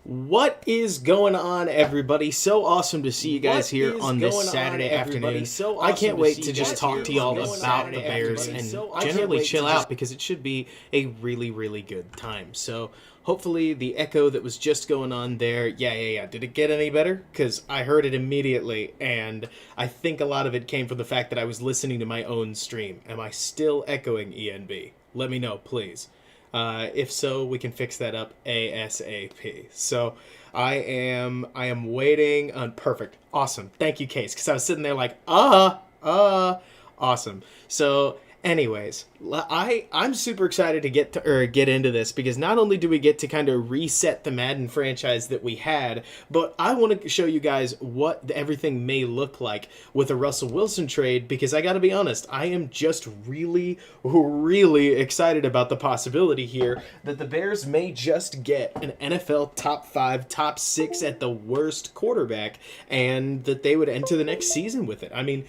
What is going on, everybody? So awesome to see you guys here on this Saturday afternoon. I can't wait to just talk to y'all about the Bears and generally chill out because it should be a really, really good time. So hopefully the echo that was just going on there, yeah. Did it get any better? Because I heard it immediately, and I think a lot of it came from the fact that I was listening to my own stream. Am I still echoing ENB? Let me know, please. If so, we can fix that up ASAP. So I am waiting on perfect. Awesome. Thank you, Case, because I was sitting there like, awesome. So anyways, I'm super excited to get into this because not only do we get to kind of reset the Madden franchise that we had, but I want to show you guys what everything may look like with a Russell Wilson trade, because I got to be honest, I am just really, really excited about the possibility here that the Bears may just get an NFL top 5, top 6 at the worst quarterback, and that they would enter the next season with it. I mean,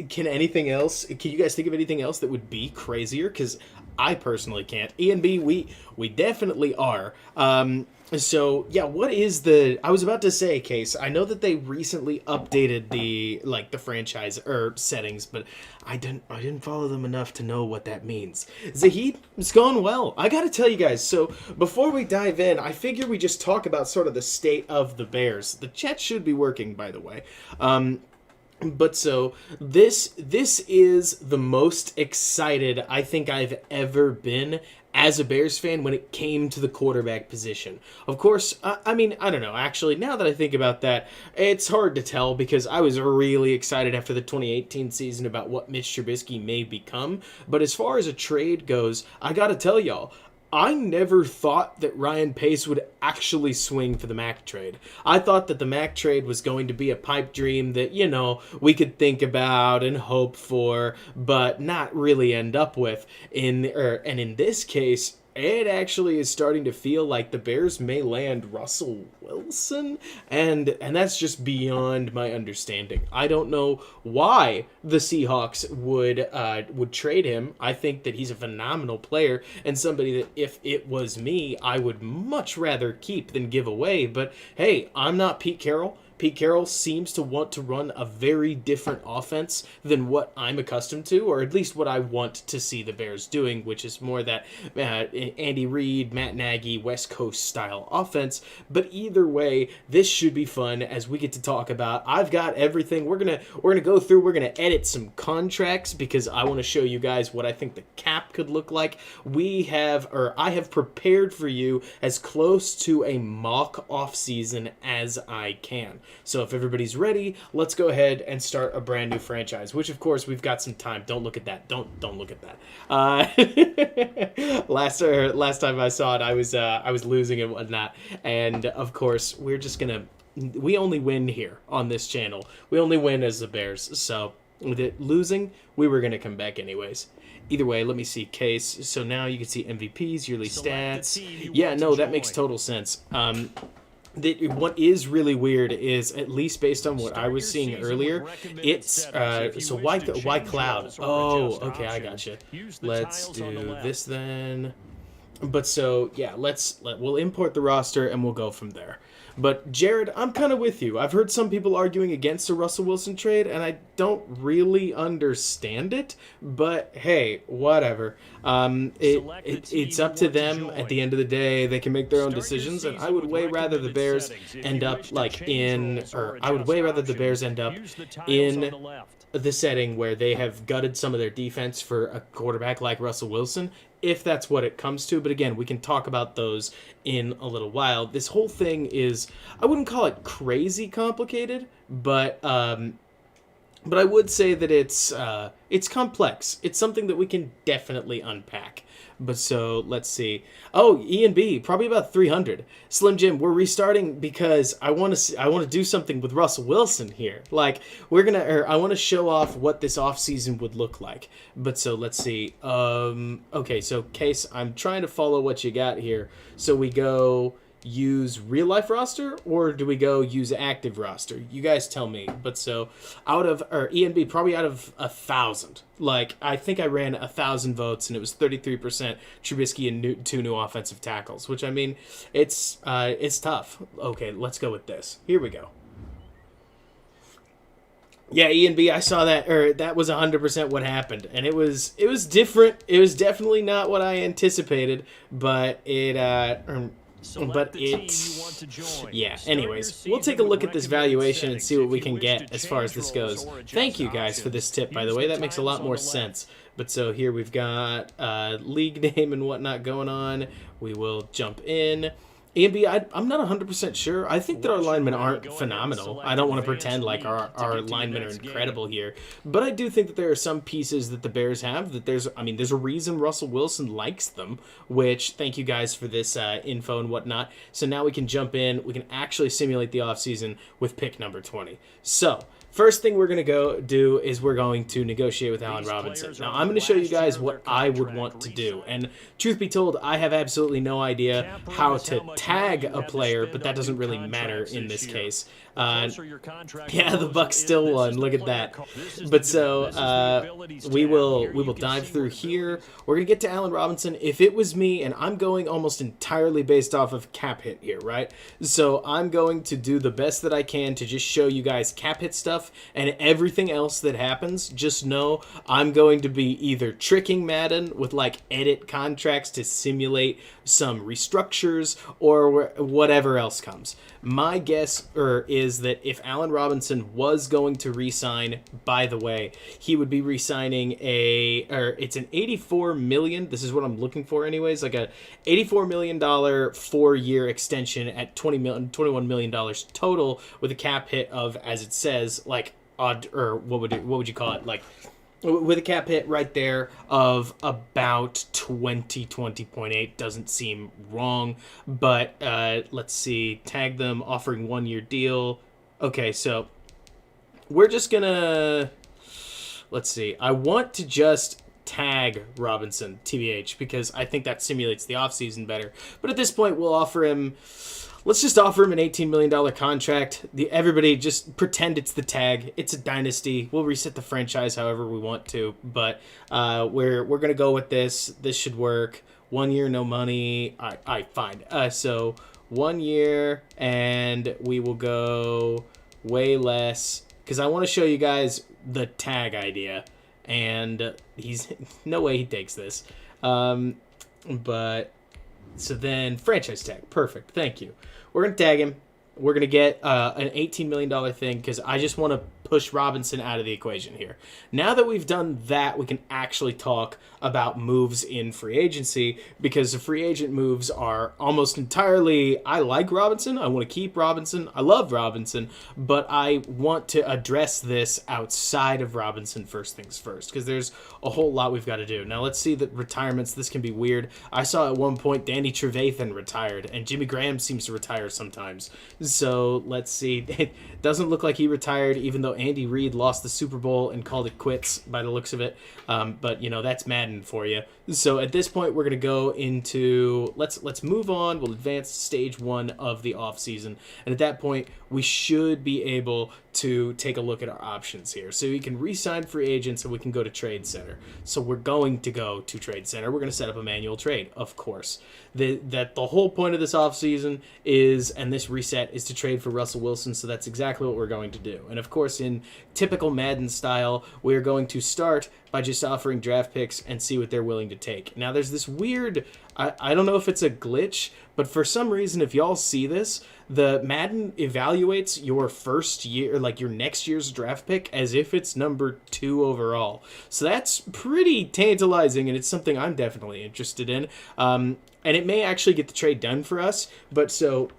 can you guys think of anything else that would be crazier? Because I personally can't. E and B, we definitely are. So yeah, I was about to say, Case, I know that they recently updated the franchise settings, but I didn't follow them enough to know what that means. Zahid, it's going well. I gotta tell you guys, so before we dive in, I figure we just talk about sort of the state of the Bears. The chat should be working, by the way. But so this is the most excited I think I've ever been as a Bears fan when it came to the quarterback position. Of course, I mean, I don't know. Actually, now that I think about that, it's hard to tell because I was really excited after the 2018 season about what Mitch Trubisky may become. But as far as a trade goes, I gotta tell y'all, I never thought that Ryan Pace would actually swing for the Mac trade. I thought that the Mac trade was going to be a pipe dream that, we could think about and hope for, but not really end up with. And in this case, it actually is starting to feel like the Bears may land Russell Wilson, and that's just beyond my understanding. I don't know why the Seahawks would trade him. I think that he's a phenomenal player and somebody that if it was me, I would much rather keep than give away. But hey, I'm not Pete Carroll. Pete Carroll seems to want to run a very different offense than what I'm accustomed to, or at least what I want to see the Bears doing, which is more that Andy Reid, Matt Nagy, West Coast style offense. But either way, this should be fun as we get to talk about. I've got everything. We're gonna go through. We're gonna edit some contracts because I want to show you guys what I think the cap could look like. I have prepared for you as close to a mock offseason as I can. So if everybody's ready, let's go ahead and start a brand new franchise, which of course we've got some time. Don't look at that. Don't look at that. Last time I saw it, I was losing and whatnot. And of course, we only win here on this channel. We only win as the Bears. So with it losing, we were going to come back anyways. Either way, let me see case. So now you can see MVPs, yearly stats. Yeah, no, that makes total sense. What is really weird is, at least based on what I was seeing earlier, it's so why cloud? Oh, okay, I gotcha. Let's do this then. But so yeah, we'll import the roster and we'll go from there. But Jared, I'm kind of with you. I've heard some people arguing against a Russell Wilson trade, and I don't really understand it. But hey, whatever. It's up to them at the end of the day. They can make their own decisions, and I would way rather the Bears end up in the setting where they have gutted some of their defense for a quarterback like Russell Wilson, if that's what it comes to. But again, we can talk about those in a little while. This whole thing is, I wouldn't call it crazy complicated, but I would say that it's complex. It's something that we can definitely unpack. But so let's see. Oh, E and B, probably about 300. Slim Jim, we're restarting because I want to do something with Russell Wilson here. Like I want to show off what this offseason would look like. But so let's see. Okay, so Case, I'm trying to follow what you got here. So we go use real life roster, or do we go use active roster? You guys tell me. But so ENB, probably out of 1,000. Like, I think I ran 1,000 votes, and it was 33% Trubisky and two new offensive tackles, which, I mean, it's tough. Okay, let's go with this. Here we go. Yeah, ENB, I saw that, that was 100% what happened, and it was different. It was definitely not what I anticipated, but yeah. Anyways, we'll take a look at this valuation and see what we can get as far as this goes. Thank you guys for this tip, by the way. That makes a lot more sense. But so here we've got league name and whatnot going on. We will jump in. ENB, I'm not 100% sure. I think that our linemen aren't phenomenal. I don't want to pretend like our linemen are incredible here. But I do think that there are some pieces that the Bears have that there's a reason Russell Wilson likes them, which, thank you guys for this info and whatnot. So now we can jump in. We can actually simulate the offseason with pick number 20. So first thing we're going to go do is we're going to negotiate with Allen Robinson. Now, I'm going to show you guys what I would want to do. And truth be told, I have absolutely no idea how to tag a player, but that doesn't really matter in this case. Yeah, the Bucs still won. Look at that. But so we will dive through here. We're going to get to Allen Robinson. If it was me, and I'm going almost entirely based off of cap hit here, right? So I'm going to do the best that I can to just show you guys cap hit stuff, and everything else that happens, just know I'm going to be either tricking Madden with like edit contracts to simulate some restructures or whatever else comes. My guess is that if Allen Robinson was going to re-sign, by the way, he would be re-signing it's an $84 million. This is what I'm looking for anyways, like a $84 million 4-year extension at $21 million total with a cap hit of, as it says, like odd, or what would you call it? Like, with a cap hit right there of about 20.8 doesn't seem wrong, but let's see, tag them, offering 1-year deal. Okay, so we're just gonna, let's see, I want to just tag Robinson, TBH, because I think that simulates the offseason better, but at this point we'll offer him, let's just offer him an $18 million contract. Everybody just pretend it's the tag. It's a dynasty. We'll reset the franchise however we want to, but we're going to go with this. This should work. 1 year, no money. All right, fine. So 1 year, and we will go way less because I want to show you guys the tag idea, and he's no way he takes this. But so then franchise tag. Perfect. Thank you. We're going to tag him. We're going to get an $18 million thing because I just want to push Robinson out of the equation here. Now that we've done that, we can actually talk about moves in free agency, because the free agent moves are almost entirely, I like Robinson, I want to keep Robinson, I love Robinson, but I want to address this outside of Robinson first things first, because there's a whole lot we've got to do. Now let's see the retirements. This can be weird. I saw at one point Danny Trevathan retired, and Jimmy Graham seems to retire sometimes. So let's see. It doesn't look like he retired, even though Andy Reid lost the Super Bowl and called it quits by the looks of it. But, you know, that's Madden for you. So at this point, we're going to go into, let's move on. We'll advance to stage 1 of the offseason. And at that point, we should be able to take a look at our options here. So we can re-sign free agents and we can go to Trade Center. So we're going to go to Trade Center. We're going to set up a manual trade, of course. The whole point of this offseason is, and this reset, is to trade for Russell Wilson. So that's exactly what we're going to do. And of course, in typical Madden style, we're going to start by just offering draft picks and see what they're willing to take. Now, there's this weird, I don't know if it's a glitch, but for some reason, if y'all see this, the Madden evaluates your first year, like your next year's draft pick, as if it's number 2 overall. So that's pretty tantalizing, and it's something I'm definitely interested in. And it may actually get the trade done for us, but so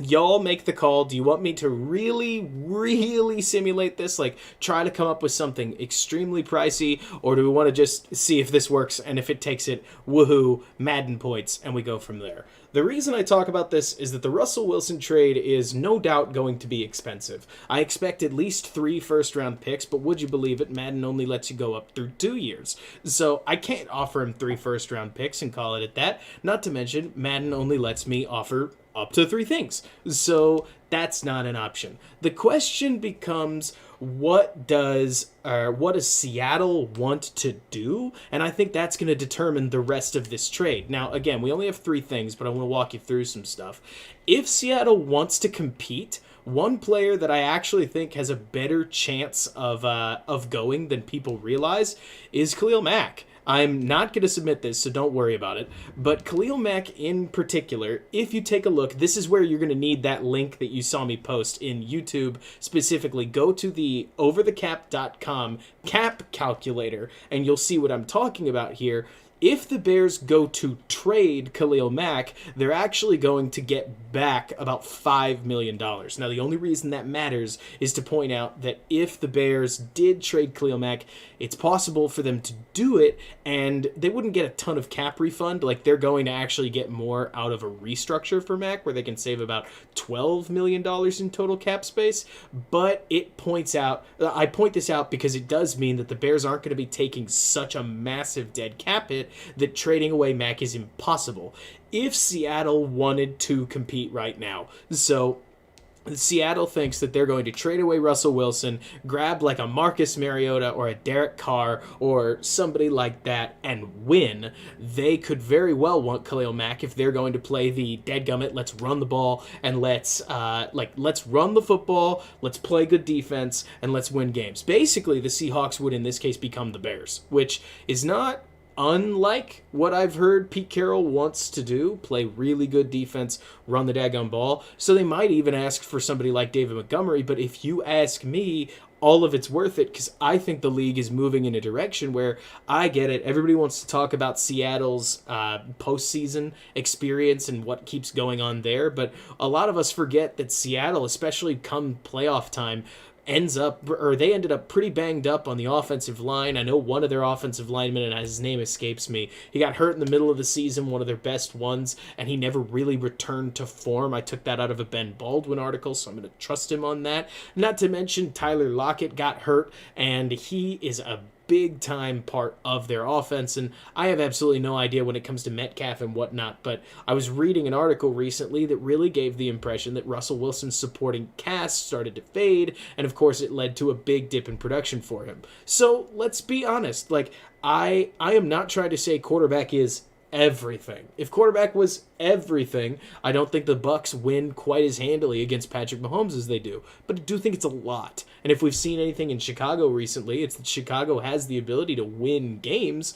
y'all make the call. Do you want me to really simulate this? Like, try to come up with something extremely pricey, or do we want to just see if this works, and if it takes it, woohoo, Madden points, and we go from there? The reason I talk about this is that the Russell Wilson trade is no doubt going to be expensive. I expect at least 3 first-round picks, but would you believe it, Madden only lets you go up through 2 years. So I can't offer him 3 first-round picks and call it at that. Not to mention, Madden only lets me offer up to 3 things. So that's not an option. The question becomes, what does Seattle want to do? And I think that's going to determine the rest of this trade. Now, again, we only have 3 things, but I want to walk you through some stuff. If Seattle wants to compete, one player that I actually think has a better chance of going than people realize is Khalil Mack. I'm not going to submit this, so don't worry about it. But Khalil Mack in particular, if you take a look, this is where you're going to need that link that you saw me post in YouTube specifically. Go to the overthecap.com cap calculator, and you'll see what I'm talking about here. If the Bears go to trade Khalil Mack, they're actually going to get back about $5 million. Now, the only reason that matters is to point out that if the Bears did trade Khalil Mack, it's possible for them to do it, and they wouldn't get a ton of cap refund. Like, they're going to actually get more out of a restructure for Mack, where they can save about $12 million in total cap space. But it points out, I point this out because it does mean that the Bears aren't going to be taking such a massive dead cap hit that trading away Mack is impossible if Seattle wanted to compete right now. So Seattle thinks that they're going to trade away Russell Wilson, grab like a Marcus Mariota or a Derek Carr or somebody like that and win. They could very well want Khalil Mack if they're going to play the dadgummit, let's run the ball and let's run the football, let's play good defense, and let's win games. Basically, the Seahawks would in this case become the Bears, which is not unlike what I've heard Pete Carroll wants to do, play really good defense, run the daggone ball. So they might even ask for somebody like David Montgomery, but if you ask me, all of it's worth it, because I think the league is moving in a direction where, I get it, everybody wants to talk about Seattle's postseason experience and what keeps going on there, but a lot of us forget that Seattle, especially come playoff time, they ended up pretty banged up on the offensive line. I know one of their offensive linemen, and his name escapes me, he got hurt in the middle of the season, one of their best ones, and he never really returned to form. I took that out of a Ben Baldwin article, so I'm going to trust him on that. Not to mention Tyler Lockett got hurt, and he is a big time part of their offense, and I have absolutely no idea when it comes to Metcalf and whatnot, but I was reading an article recently that really gave the impression that Russell Wilson's supporting cast started to fade, and of course it led to a big dip in production for him. So let's be honest, like I am not trying to say quarterback is everything. If quarterback was everything, I don't think the Bucs win quite as handily against Patrick Mahomes as they do, but I do think it's a lot. And if we've seen anything in Chicago recently, it's that Chicago has the ability to win games.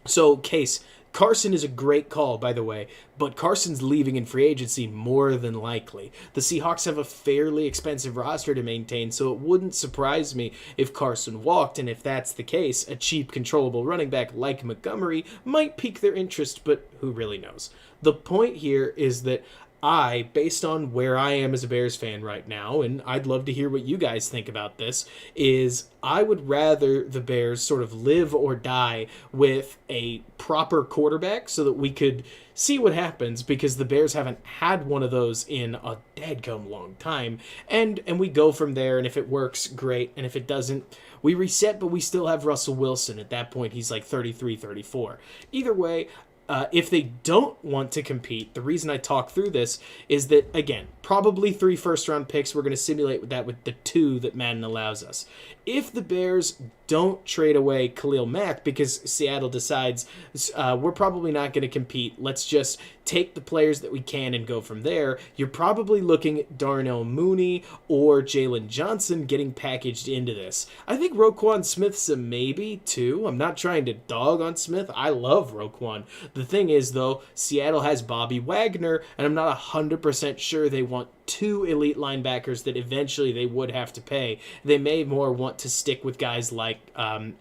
So Case, Carson is a great call, by the way, but Carson's leaving in free agency more than likely. The Seahawks have a fairly expensive roster to maintain, so it wouldn't surprise me if Carson walked, and if that's the case, a cheap, controllable running back like Montgomery might pique their interest, but who really knows? The point here is that based on where I am as a Bears fan right now, and I'd love to hear what you guys think about this, is I would rather the Bears sort of live or die with a proper quarterback so that we could see what happens, because the Bears haven't had one of those in a dadgum long time, and we go from there, and if it works, great, and if it doesn't, we reset, but we still have Russell Wilson. At that point, he's like 33, 34. Either way, if they don't want to compete, the reason I talk through this is that, again, probably 3 first-round picks. We're going to simulate that with the 2 that Madden allows us. If the Bears don't trade away Khalil Mack because Seattle decides we're probably not going to compete, let's just take the players that we can and go from there, you're probably looking at Darnell Mooney or Jalen Johnson getting packaged into this. I think Roquan Smith's a maybe, too. I'm not trying to dog on Smith. I love Roquan. The thing is, though, Seattle has Bobby Wagner, and I'm not 100% sure they want 2 elite linebackers that eventually they would have to pay. They may more want to stick with guys like Jalen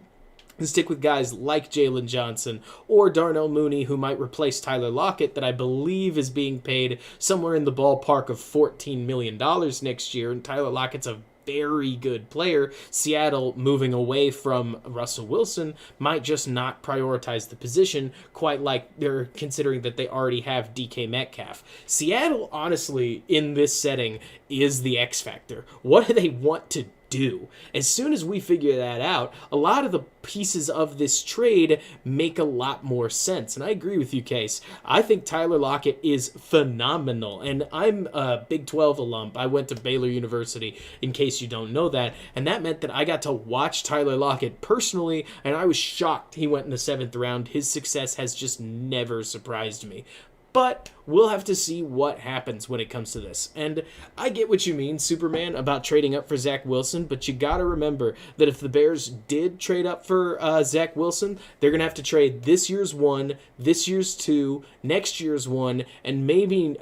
Johnson or Darnell Mooney, who might replace Tyler Lockett, that I believe is being paid somewhere in the ballpark of $14 million next year, and Tyler Lockett's a very good player. Seattle, moving away from Russell Wilson, might just not prioritize the position, quite like they're considering that they already have DK Metcalf. Seattle, honestly, in this setting, is the X factor. What do they want to do? As soon as we figure that out, a lot of the pieces of this trade make a lot more sense. And I agree with you, Case. I think Tyler Lockett is phenomenal. And I'm a Big 12 alum. I went to Baylor University, in case you don't know that. And that meant that I got to watch Tyler Lockett personally, and I was shocked he went in the 7th round. His success has just never surprised me. But we'll have to see what happens when it comes to this. And I get what you mean, Superman, about trading up for Zach Wilson, but you got to remember that if the Bears did trade up for Zach Wilson, they're going to have to trade this year's 1, this year's 2, next year's 1, and maybe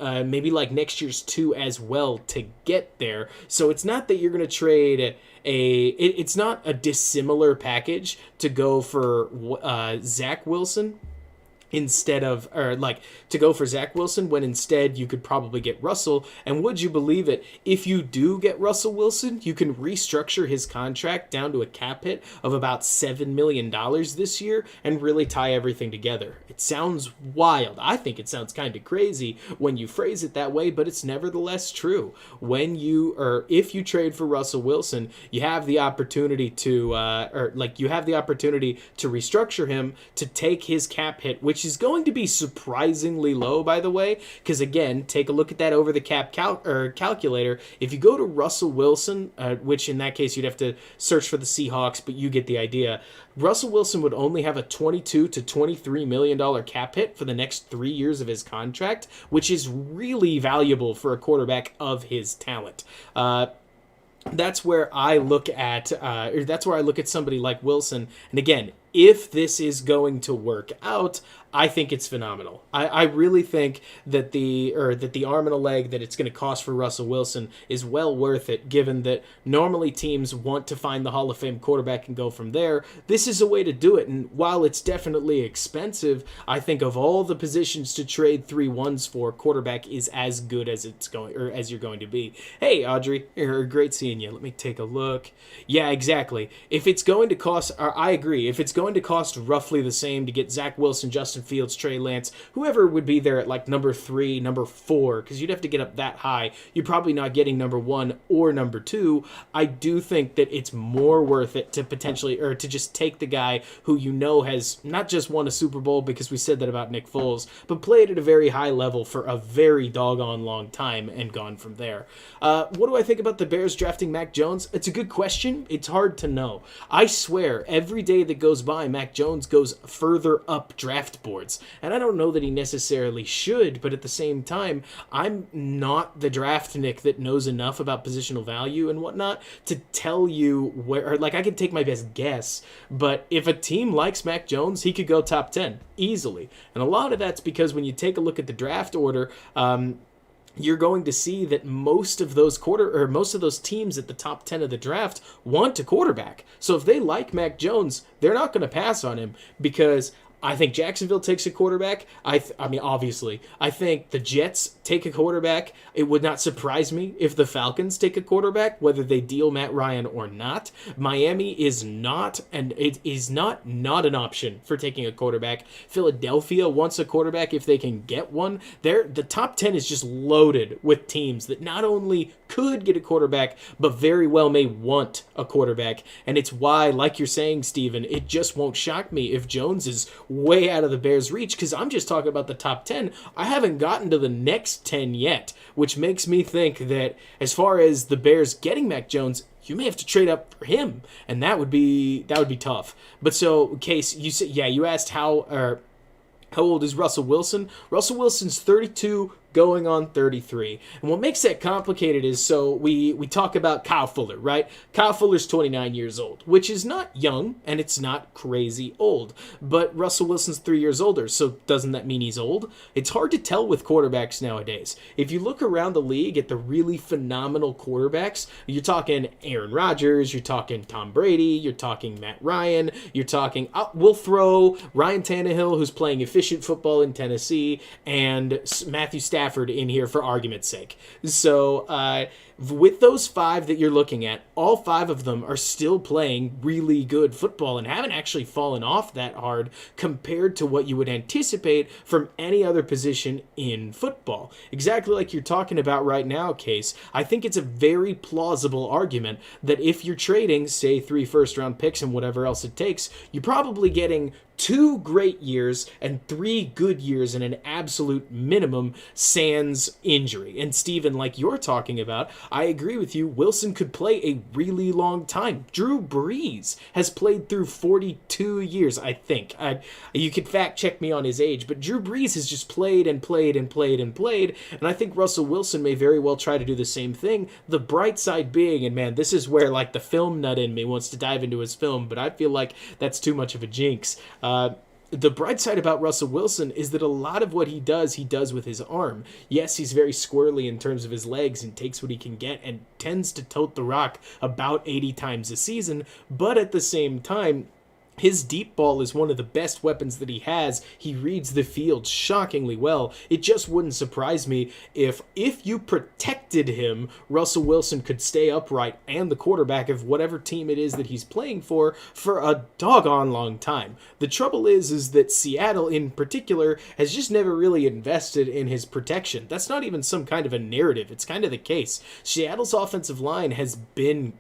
like next year's 2 as well to get there. So it's not that you're going to trade it's not a dissimilar package to go for Zach Wilson instead of, or like to go for Zach Wilson when instead you could probably get Russell. And would you believe it, if you do get Russell Wilson, you can restructure his contract down to a cap hit of about $7 million this year and really tie everything together. It sounds wild. I think it sounds kind of crazy when you phrase it that way, but it's nevertheless true. If you trade for Russell Wilson, you have the opportunity to restructure him to take his cap hit, which is going to be surprisingly low, by the way, because again, take a look at that over the cap calculator. If you go to Russell Wilson, which in that case you'd have to search for the Seahawks, but you get the idea. Russell Wilson would only have a $22 to $23 million cap hit for the next 3 years of his contract, which is really valuable for a quarterback of his talent. That's where I look at somebody like Wilson. And again, if this is going to work out, I think it's phenomenal. I really think that the arm and a leg that it's going to cost for Russell Wilson is well worth it, given that normally teams want to find the Hall of Fame quarterback and go from there. This is a way to do it, and while it's definitely expensive, I think of all the positions to trade 3 1s for, quarterback is as good as as you're going to be. Hey, Audrey, great seeing you. Let me take a look. Yeah, exactly. If it's going to cost, I agree. If it's going to cost roughly the same to get Zach Wilson, Justin Fields, Trey Lance, whoever would be there at like number 3, number 4, because you'd have to get up that high. You're probably not getting number 1 or number 2. I do think that it's more worth it to to just take the guy who has not just won a Super Bowl, because we said that about Nick Foles, but played at a very high level for a very doggone long time and gone from there. What do I think about the Bears drafting Mac Jones? It's a good question. It's hard to know. I swear, every day that goes by, Mac Jones goes further up draft boards. And I don't know that he necessarily should, but at the same time, I'm not the draft Nick that knows enough about positional value and whatnot to tell you where, like, I could take my best guess, but if a team likes Mac Jones, he could go top 10 easily. And a lot of that's because when you take a look at the draft order, you're going to see that most of those teams at the top 10 of the draft want a quarterback. So if they like Mac Jones, they're not going to pass on him, because I think Jacksonville takes a quarterback. I mean, obviously, I think the Jets take a quarterback. It would not surprise me if the Falcons take a quarterback, whether they deal Matt Ryan or not. Miami is not, and it is not an option for taking a quarterback. Philadelphia wants a quarterback if they can get one. The top 10 is just loaded with teams that not only could get a quarterback, but very well may want a quarterback. And it's why, like you're saying, Steven, it just won't shock me if Jones is way out of the Bears' reach, because I'm just talking about the top 10. I haven't gotten to the next 10 yet, which makes me think that as far as the Bears getting Mac Jones, you may have to trade up for him, and that would be tough. But so, Case, you asked how old is Russell Wilson? Russell Wilson's 32, going on 33. And what makes that complicated is, so we talk about Kyle Fuller, right? Kyle Fuller's 29 years old, which is not young, and it's not crazy old. But Russell Wilson's 3 years older, so doesn't that mean he's old? It's hard to tell with quarterbacks nowadays. If you look around the league at the really phenomenal quarterbacks, you're talking Aaron Rodgers, you're talking Tom Brady, you're talking Matt Ryan, you're talking, we'll throw Ryan Tannehill, who's playing efficient football in Tennessee, and Matthew Stafford Stafford in here for argument's sake. So with those 5 that you're looking at, all 5 of them are still playing really good football and haven't actually fallen off that hard compared to what you would anticipate from any other position in football. Exactly like you're talking about right now, Case. I think it's a very plausible argument that if you're trading, say, 3 first-round picks and whatever else it takes, you're probably getting 2 great years and 3 good years in an absolute minimum sans injury. And Steven, like you're talking about, I agree with you. Wilson could play a really long time. Drew Brees has played through 42 years, I think. You could fact check me on his age, but Drew Brees has just played and played and played and played, and I think Russell Wilson may very well try to do the same thing. The bright side being, and man, this is where like the film nut in me wants to dive into his film, but I feel like that's too much of a jinx. The bright side about Russell Wilson is that a lot of what he does with his arm. Yes, he's very squirrely in terms of his legs and takes what he can get and tends to tote the rock about 80 times a season, but at the same time, his deep ball is one of the best weapons that he has. He reads the field shockingly well. It just wouldn't surprise me if you protected him, Russell Wilson could stay upright and the quarterback of whatever team it is that he's playing for a doggone long time. The trouble is that Seattle in particular has just never really invested in his protection. That's not even some kind of a narrative. It's kind of the case. Seattle's offensive line has been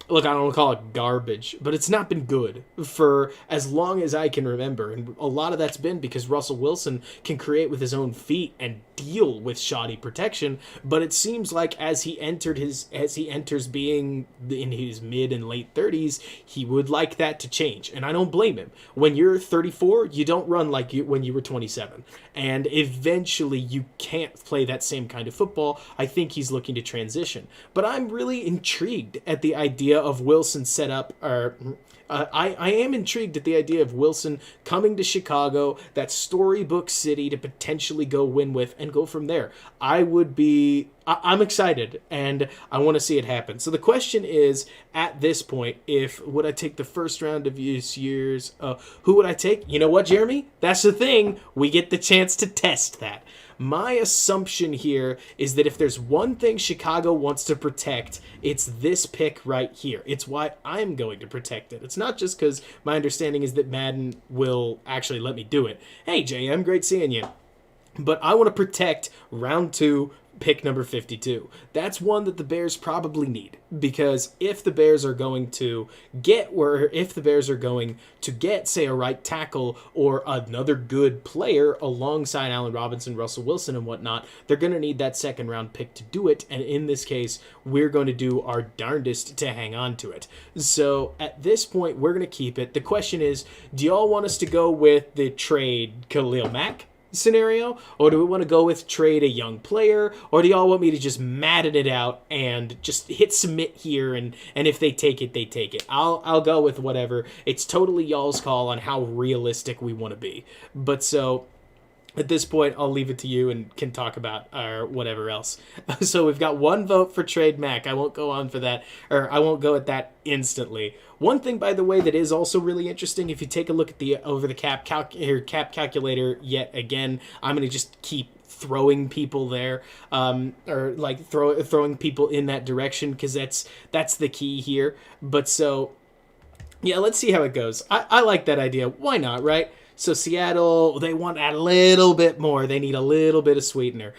look, I don't want to call it garbage, but it's not been good for as long as I can remember. And a lot of that's been because Russell Wilson can create with his own feet and deal with shoddy protection. But it seems like as he enters being in his mid and late 30s, he would like that to change. And I don't blame him. When you're 34, you don't run like when you were 27. And eventually you can't play that same kind of football. I think he's looking to transition. But I'm really intrigued at the idea of Wilson set up, I am intrigued at the idea of Wilson coming to Chicago, that storybook city to potentially go win with and go from there. I'm excited and I want to see it happen. So the question is, at this point, would I take the first round of this year's, who would I take? You know what, Jeremy? That's the thing. We get the chance to test that. My assumption here is that if there's one thing Chicago wants to protect, it's this pick right here. It's why I'm going to protect it. It's not just because my understanding is that Madden will actually let me do it. Hey, JM, great seeing you. But I want to protect round 2, pick number 52. That's one that the Bears probably need, because if the Bears are going to get, say, a right tackle or another good player alongside Allen Robinson, Russell Wilson, and whatnot, they're going to need that second round pick to do it. And in this case, we're going to do our darndest to hang on to it. So at this point, we're going to keep it. The question is, do y'all want us to go with the trade Khalil Mack scenario, or do we want to go with trade a young player, or do y'all want me to just Madden it out and just hit submit here, and if they take it, they take it? I'll go with whatever. It's totally y'all's call on how realistic we want to be. But so at this point, I'll leave it to you and can talk about whatever else. So we've got 1 vote for trade Mac. I won't go on for that, or I won't go at that instantly. One thing, by the way, that is also really interesting, if you take a look at the over the cap calculator yet again, I'm going to just keep throwing people there, or like throwing people in that direction, because that's the key here. But so, yeah, let's see how it goes. I like that idea. Why not, right? So Seattle, they want a little bit more. They need a little bit of sweetener.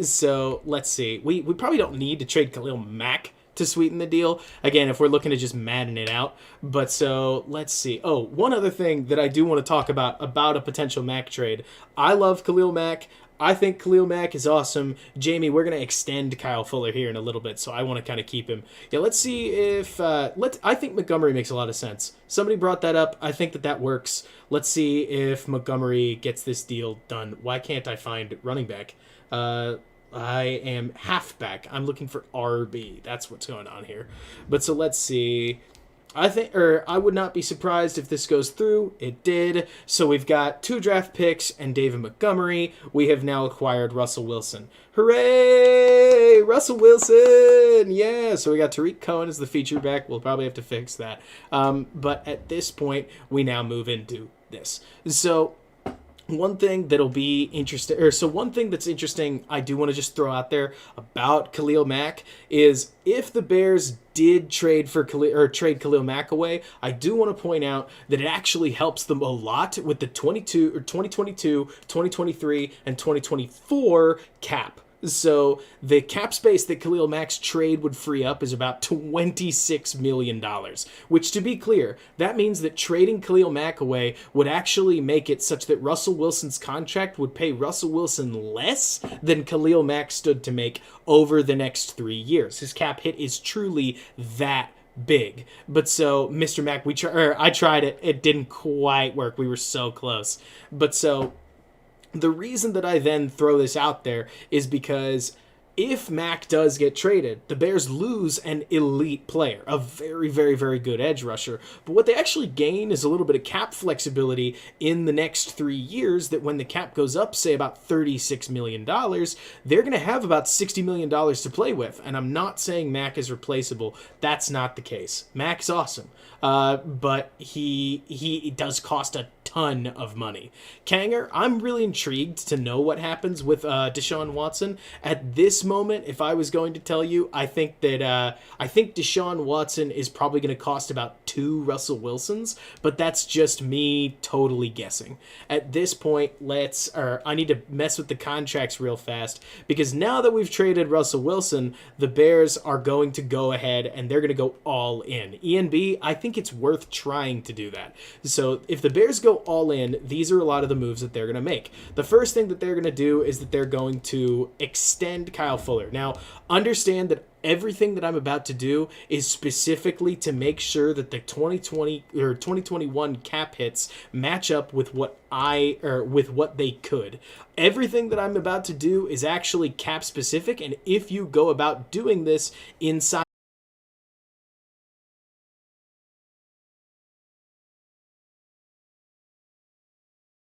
So let's see. We probably don't need to trade Khalil Mack to sweeten the deal. Again, if we're looking to just Madden it out. But so let's see. Oh, one other thing that I do want to talk about a potential Mack trade. I love Khalil Mack. I think Khalil Mack is awesome. Jamie, we're going to extend Kyle Fuller here in a little bit, so I want to kind of keep him. Yeah, let's see if... I think Montgomery makes a lot of sense. Somebody brought that up. I think that works. Let's see if Montgomery gets this deal done. Why can't I find running back? I am halfback. I'm looking for RB. That's what's going on here. But so let's see... I would not be surprised if this goes through. It did. So we've got 2 draft picks and David Montgomery. We have now acquired Russell Wilson. Hooray! Russell Wilson! Yeah, so we got Tariq Cohen as the feature back. We'll probably have to fix that. But at this point, we now move into this. So One thing that'll be interesting, or so one thing that's interesting, I do want to just throw out there about Khalil Mack is if the Bears did trade for trade Khalil Mack away, I do want to point out that it actually helps them a lot with the 2022, 2023, and 2024 cap. So the cap space that Khalil Mack's trade would free up is about $26 million, which, to be clear, that means that trading Khalil Mack away would actually make it such that Russell Wilson's contract would pay Russell Wilson less than Khalil Mack stood to make over the next 3 years. His cap hit is truly that big. But so, Mr. Mack, I tried it. It didn't quite work. We were so close. But so the reason that I then throw this out there is because if Mack does get traded, the Bears lose an elite player, a very, very, very good edge rusher. But what they actually gain is a little bit of cap flexibility in the next 3 years that when the cap goes up, say about $36 million, they're going to have about $60 million to play with. And I'm not saying Mack is replaceable. That's not the case. Mack's awesome. But he does cost a ton of money. Kanger, I'm really intrigued to know what happens with Deshaun Watson. At this moment, if I was going to tell you, I think Deshaun Watson is probably going to cost about 2 Russell Wilsons, but that's just me totally guessing. At this point, I need to mess with the contracts real fast, because now that we've traded Russell Wilson, the Bears are going to go ahead and they're going to go all in. ENB, I think it's worth trying to do that. So if the Bears go all in, these are a lot of the moves that they're going to make. The first thing that they're going to do is that they're going to extend Kyle Fuller. Now, understand that everything that I'm about to do is specifically to make sure that the 2020 or 2021 cap hits match up with what they could. Everything that I'm about to do is actually cap specific, and if you go about doing this inside